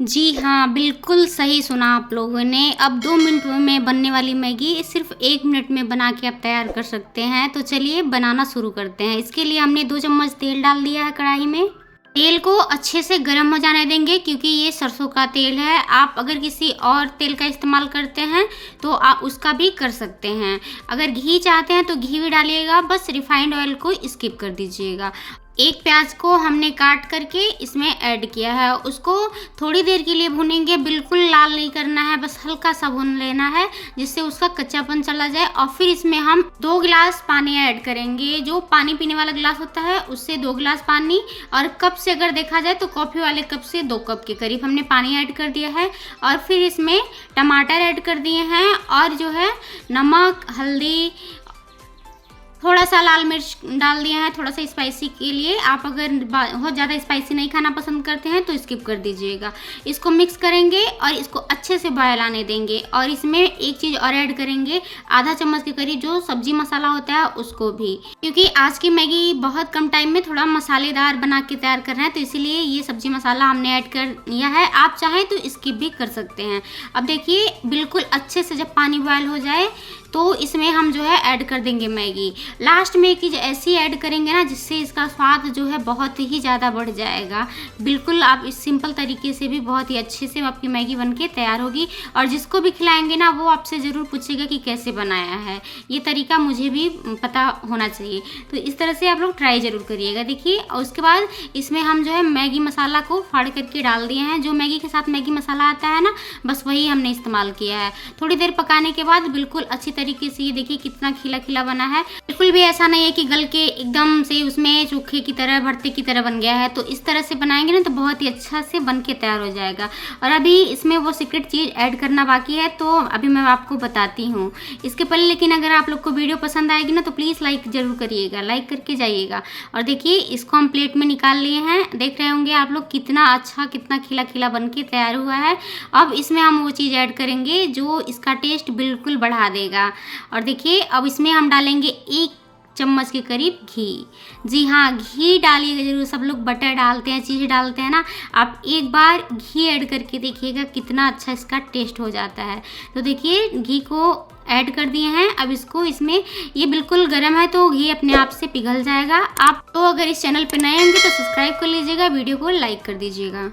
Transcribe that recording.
जी हाँ, बिल्कुल सही सुना आप लोगों ने। अब 2 मिनट में बनने वाली मैगी सिर्फ़ 1 मिनट में बना के आप तैयार कर सकते हैं। तो चलिए बनाना शुरू करते हैं। इसके लिए हमने 2 चम्मच तेल डाल दिया है कढ़ाई में। तेल को अच्छे से गरम हो जाने देंगे क्योंकि ये सरसों का तेल है। आप अगर किसी और तेल का इस्तेमाल करते हैं तो आप उसका भी कर सकते हैं। अगर घी चाहते हैं तो घी भी डालिएगा, बस रिफाइंड ऑयल को स्किप कर दीजिएगा। एक प्याज को हमने काट करके इसमें ऐड किया है। उसको थोड़ी देर के लिए भूनेंगे, बिल्कुल लाल नहीं करना है, बस हल्का सा भून लेना है जिससे उसका कच्चापन चला जाए। और फिर इसमें हम 2 गिलास पानी ऐड करेंगे। जो पानी पीने वाला गिलास होता है उससे 2 गिलास पानी, और कप से अगर देखा जाए तो कॉफ़ी वाले कप से 2 कप के करीब हमने पानी ऐड कर दिया है। और फिर इसमें टमाटर ऐड कर दिए हैं, और जो है नमक, हल्दी, थोड़ा सा लाल मिर्च डाल दिया है थोड़ा सा स्पाइसी के लिए। आप अगर बहुत ज़्यादा स्पाइसी नहीं खाना पसंद करते हैं तो स्किप कर दीजिएगा। इसको मिक्स करेंगे और इसको अच्छे से बॉयल आने देंगे। और इसमें एक चीज़ और ऐड करेंगे, आधा चम्मच के करीब जो सब्जी मसाला होता है उसको भी, क्योंकि आज की मैगी बहुत कम टाइम में थोड़ा मसालेदार बना के तैयार कर रहे हैं, तो इसीलिए ये सब्जी मसाला हमने ऐड कर दिया है। आप चाहें तो स्किप भी कर सकते हैं। अब देखिए बिल्कुल अच्छे से जब पानी बॉयल हो जाए तो इसमें हम जो है ऐड कर देंगे मैगी। लास्ट में एक चीज़ ऐसी ऐड करेंगे ना जिससे इसका स्वाद जो है बहुत ही ज़्यादा बढ़ जाएगा। बिल्कुल आप इस सिंपल तरीके से भी बहुत ही अच्छे से आपकी मैगी बनके तैयार होगी। और जिसको भी खिलाएंगे ना वो आपसे ज़रूर पूछेगा कि कैसे बनाया है। ये तरीका मुझे भी पता होना चाहिए, तो इस तरह से आप लोग ट्राई ज़रूर करिएगा। देखिए, और उसके बाद इसमें हम जो है मैगी मसाला को फाड़ करके डाल दिए हैं। जो मैगी के साथ मैगी मसाला आता है ना, बस वही हमने इस्तेमाल किया है। थोड़ी देर पकाने के बाद बिल्कुल अच्छी तरीके से ये देखिए कितना खिला खिला बना है। बिल्कुल भी ऐसा नहीं है कि गल के एकदम से उसमें चोखे की तरह, भरते की तरह बन गया है। तो इस तरह से बनाएंगे ना तो बहुत ही अच्छा से बन के तैयार हो जाएगा। और अभी इसमें वो सीक्रेट चीज़ ऐड करना बाकी है, तो अभी मैं आपको बताती हूँ इसके पहले। लेकिन अगर आप लोग को वीडियो पसंद आएगी ना तो प्लीज़ लाइक ज़रूर करिएगा, लाइक करके जाइएगा। और देखिए इसको हम प्लेट में निकाल लिए हैं। देख रहे होंगे आप लोग कितना अच्छा, कितना खिला खिला बन के तैयार हुआ है। अब इसमें हम वो चीज़ ऐड करेंगे जो इसका टेस्ट बिल्कुल बढ़ा देगा। और देखिए अब इसमें हम डालेंगे 1 चम्मच के करीब घी। जी हाँ, घी डालिएगा जरूर। सब लोग बटर डालते हैं, चीज़ डालते हैं ना, आप एक बार घी ऐड करके देखिएगा कितना अच्छा इसका टेस्ट हो जाता है। तो देखिए घी को ऐड कर दिए हैं। अब इसको इसमें, ये बिल्कुल गर्म है तो घी अपने आप से पिघल जाएगा। आप तो अगर इस चैनल पर नए होंगे तो सब्सक्राइब कर लीजिएगा, वीडियो को लाइक कर दीजिएगा।